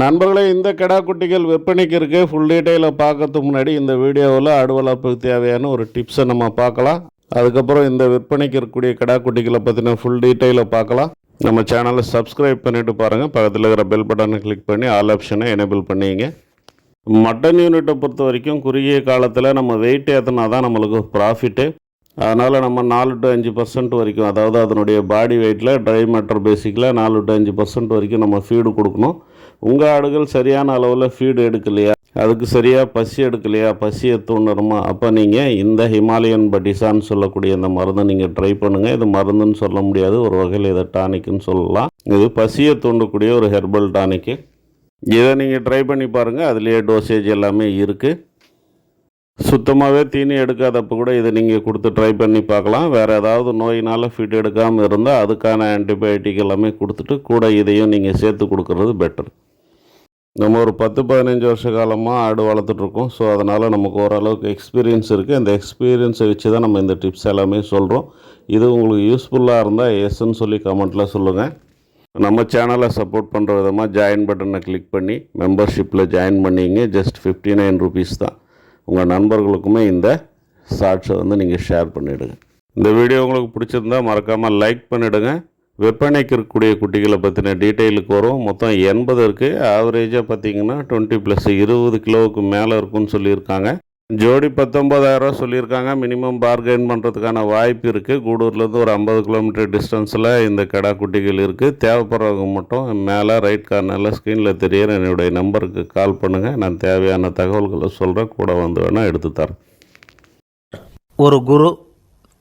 நண்பர்களே, இந்த கிடா குட்டிகள் விற்பனைக்கு இருக்கு. ஃபுல் டீட்டெயிலை பார்க்கறதுக்கு முன்னாடி இந்த வீடியோவில் ஆடு வளர்ப்புக்கு தேவையான ஒரு டிப்ஸை நம்ம பார்க்கலாம். அதுக்கப்புறம் இந்த விற்பனைக்கு இருக்கக்கூடிய கிடா குட்டிகளை பற்றின ஃபுல் டீட்டெயிலை பார்க்கலாம். நம்ம சேனலை சப்ஸ்கிரைப் பண்ணிவிட்டு பாருங்கள். பக்கத்தில் இருக்கிற பெல் பட்டனை கிளிக் பண்ணி ஆல் ஆப்ஷனை எனேபிள் பண்ணிங்க. மட்டன் யூனிட்டை பொறுத்த வரைக்கும் குறுகிய காலத்தில் நம்ம வெயிட் ஏற்றினா தான் நம்மளுக்கு ப்ராஃபிட்டு. அதனால் நம்ம 4 to 5% வரைக்கும், அதாவது அதனுடைய பாடி வெயிட்டில் ட்ரை மேட்டர் பேசிக்கில் 4 to 5% வரைக்கும் நம்ம ஃபீடு கொடுக்கணும். உங்கள் ஆடுகள் சரியான அளவில் ஃபீடு எடுக்கலையா, அதுக்கு சரியாக பசி எடுக்கலையா, பசியை தூண்டணுமா, அப்போ நீங்கள் இந்த ஹிமாலயன் பட்டிசான்னு சொல்லக்கூடிய இந்த மருந்தை நீங்கள் ட்ரை பண்ணுங்கள். இது மருந்துன்னு சொல்ல முடியாது, ஒரு வகையில் இதை டானிக்குன்னு சொல்லலாம். இது பசியை தூண்டக்கூடிய ஒரு ஹெர்பல் டானிக்கு. இதை நீங்கள் ட்ரை பண்ணி பாருங்கள். அதுலேயே டோசேஜ் எல்லாமே இருக்குது. சுத்தமாகவே தீனி எடுக்காதப்போ கூட இதை நீங்கள் கொடுத்து ட்ரை பண்ணி பார்க்கலாம். வேறு ஏதாவது நோயினால் ஃபீட் எடுக்காமல் இருந்தால் அதுக்கான ஆன்டிபயோட்டிக் எல்லாமே கொடுத்துட்டு கூட இதையும் நீங்கள் சேர்த்து கொடுக்குறது பெட்டர். நம்ம ஒரு 10-15 வருஷ காலமாக ஆடு வளர்த்துட்ருக்கோம். ஸோ அதனால் நமக்கு ஓரளவுக்கு எக்ஸ்பீரியன்ஸ் இருக்குது. அந்த எக்ஸ்பீரியன்ஸை வச்சு தான் நம்ம இந்த டிப்ஸ் எல்லாமே சொல்கிறோம். இது உங்களுக்கு யூஸ்ஃபுல்லாக இருந்தால் எஸ்ன்னு சொல்லி கமெண்ட்டில் சொல்லுங்கள். நம்ம சேனலை சப்போர்ட் பண்ணுற விதமாக ஜாயின் பட்டனை கிளிக் பண்ணி மெம்பர்ஷிப்பில் ஜாயின் பண்ணிங்க. ஜஸ்ட் 59 rupees தான். உங்கள் நண்பர்களுக்குமே இந்த ஷார்ட்ஸை நீங்கள் ஷேர் பண்ணிவிடுங்க. இந்த வீடியோ உங்களுக்கு பிடிச்சிருந்தா மறக்காமல் லைக் பண்ணிவிடுங்க. விற்பனைக்கு இருக்கக்கூடிய குட்டிகளை பற்றின டீட்டெயிலுக்கு வரும். மொத்தம் 80 இருக்குது. ஆவரேஜாக பார்த்திங்கன்னா 20+ 20 கிலோவுக்கு மேலே இருக்குன்னு சொல்லியிருக்காங்க. ஜோடி 19,000 சொல்லியிருக்காங்க. மினிமம் பார்கெயின் பண்ணுறதுக்கான வாய்ப்பு இருக்குது. கூடூர்லேருந்து ஒரு 50 கிலோமீட்டர் டிஸ்டன்ஸில் இந்த கடா குட்டிகள் இருக்குது. தேவைப்படுறவங்க மட்டும் மேலே ரைட் கார்னரில் ஸ்க்ரீனில் தெரியிற என்னுடைய நம்பருக்கு கால் பண்ணுங்கள். நான் தேவையான தகவல்களை சொல்கிறேன். கூட வந்து வேணால் எடுத்து தரேன். ஒரு குரு,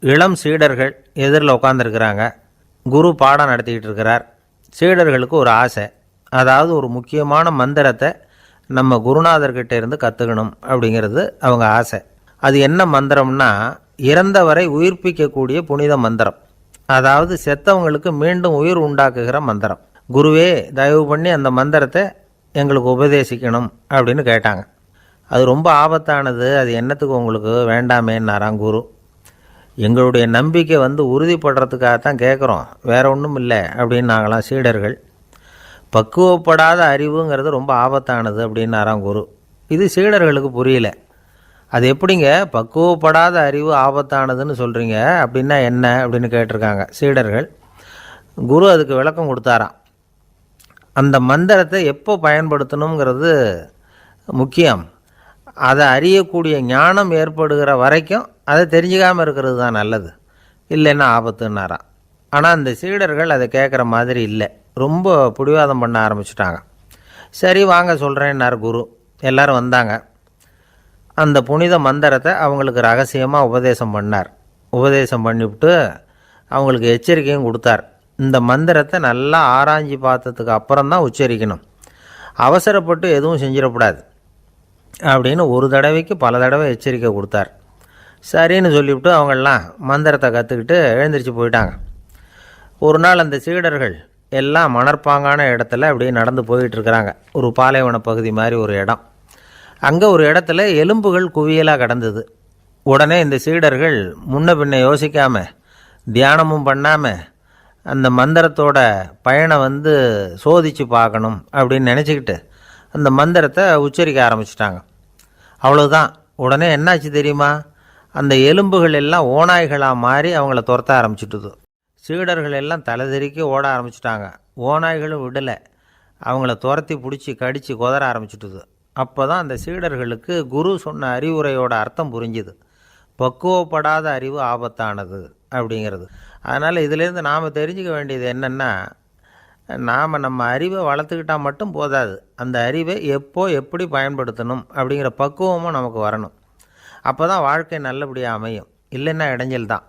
இளம் சீடர்கள் எதிரில் உட்காந்துருக்கிறாங்க. குரு பாடம் நடத்திக்கிட்டு இருக்கிறார். சீடர்களுக்கு ஒரு ஆசை, அதாவது ஒரு முக்கியமான மந்திரத்தை நம்ம குருநாதர்கிட்ட இருந்து கற்றுக்கணும் அப்படிங்கிறது அவங்க ஆசை. அது என்ன மந்திரம்னா, இறந்தவரை உயிர்ப்பிக்கக்கூடிய புனித மந்திரம், அதாவது செத்தவங்களுக்கு மீண்டும் உயிர் உண்டாக்குகிற மந்திரம். குருவே, தயவு பண்ணி அந்த மந்திரத்தை எங்களுக்கு உபதேசிக்கணும் அப்படின்னு கேட்டாங்க. அது ரொம்ப ஆபத்தானது, அது என்னத்துக்கு உங்களுக்கு வேண்டாமேன்னாராம் குரு. எங்களுடைய நம்பிக்கை உறுதிப்படுறதுக்காகத்தான் கேட்குறோம், வேற ஒன்றும் இல்லை அப்படின்னாங்களாம் சீடர்கள். பக்குவப்படாத அறிவுங்கிறது ரொம்ப ஆபத்தானது அப்படின்னாராம் குரு. இது சீடர்களுக்கு புரியல. அது எப்படிங்க பக்குவப்படாத அறிவு ஆபத்தானதுன்னு சொல்கிறீங்க, அப்படின்னா என்ன அப்படின்னு கேட்டிருக்காங்க சீடர்கள். குரு அதுக்கு விளக்கம் கொடுத்தாராம். அந்த மந்திரத்தை எப்போ பயன்படுத்தணுங்கிறது முக்கியம். அதை அறியக்கூடிய ஞானம் ஏற்படுகிற வரைக்கும் அதை தெரிஞ்சுக்காமல் இருக்கிறது தான் நல்லது, இல்லைன்னா ஆபத்துன்னாராம். ஆனால் அந்த சீடர்கள் அதை கேட்குற மாதிரி இல்லை, ரொம்ப பிடிவாதம் பண்ண ஆரம்பிச்சிட்டாங்க. சரி வாங்க சொல்கிறேன்னார் குரு. எல்லோரும் வந்தாங்க. அந்த புனித மந்திரத்தை அவங்களுக்கு ரகசியமாக உபதேசம் பண்ணார். உபதேசம் பண்ணிவிட்டு அவங்களுக்கு எச்சரிக்கையும் கொடுத்தார். இந்த மந்திரத்தை நல்லா ஆராய்ச்சி பார்த்ததுக்கு அப்புறம்தான் உச்சரிக்கணும், அவசரப்பட்டு எதுவும் செஞ்சிடக்கூடாது அப்படின்னு ஒரு தடவைக்கு பல தடவை எச்சரிக்கை கொடுத்தார். சரின்னு சொல்லிவிட்டு அவங்கெல்லாம் மந்திரத்தை கற்றுக்கிட்டு எழுந்திரிச்சு போயிட்டாங்க. ஒரு நாள் அந்த சீடர்கள் எல்லாம் மணற்பாங்கான இடத்துல அப்படியே நடந்து போயிட்டுருக்கிறாங்க. ஒரு பாலைவன பகுதி மாதிரி ஒரு இடம். அங்கே ஒரு இடத்துல எலும்புகள் குவியலாக கிடந்தது. உடனே இந்த சீடர்கள் முன்ன பின்ன யோசிக்காமல், தியானமும் பண்ணாமல், அந்த மந்திரத்தோட பயனை சோதித்து பார்க்கணும் அப்படின்னு நினச்சிக்கிட்டு அந்த மந்திரத்தை உச்சரிக்க ஆரம்பிச்சிட்டாங்க. அவ்வளோதான். உடனே என்னாச்சு தெரியுமா, அந்த எலும்புகள் எல்லாம் ஓநாய்களாக மாறி அவங்கள துரத்த ஆரம்பிச்சிட்டுது. சீடர்கள் எல்லாம் தலைதெறிக்கி ஓட ஆரம்பிச்சிட்டாங்க. ஓநாய்களும் விடலை, அவங்கள துரத்தி பிடிச்சி கடித்து கொதற ஆரம்பிச்சிட்டுது. அப்போ தான் அந்த சீடர்களுக்கு குரு சொன்ன அறிவுரையோட அர்த்தம் புரிஞ்சுது. பக்குவப்படாத அறிவு ஆபத்தானது அப்படிங்கிறது. அதனால் இதிலேருந்து நாம் தெரிஞ்சுக்க வேண்டியது என்னென்னா, நாம் நம்ம அறிவை வளர்த்துக்கிட்டால் மட்டும் போதாது, அந்த அறிவை எப்போ எப்படி பயன்படுத்தணும் அப்படிங்கிற பக்குவமும் நமக்கு வரணும். அப்போ தான் வாழ்க்கை நல்லபடியாக அமையும், இல்லைன்னா இடைஞ்சல் தான்.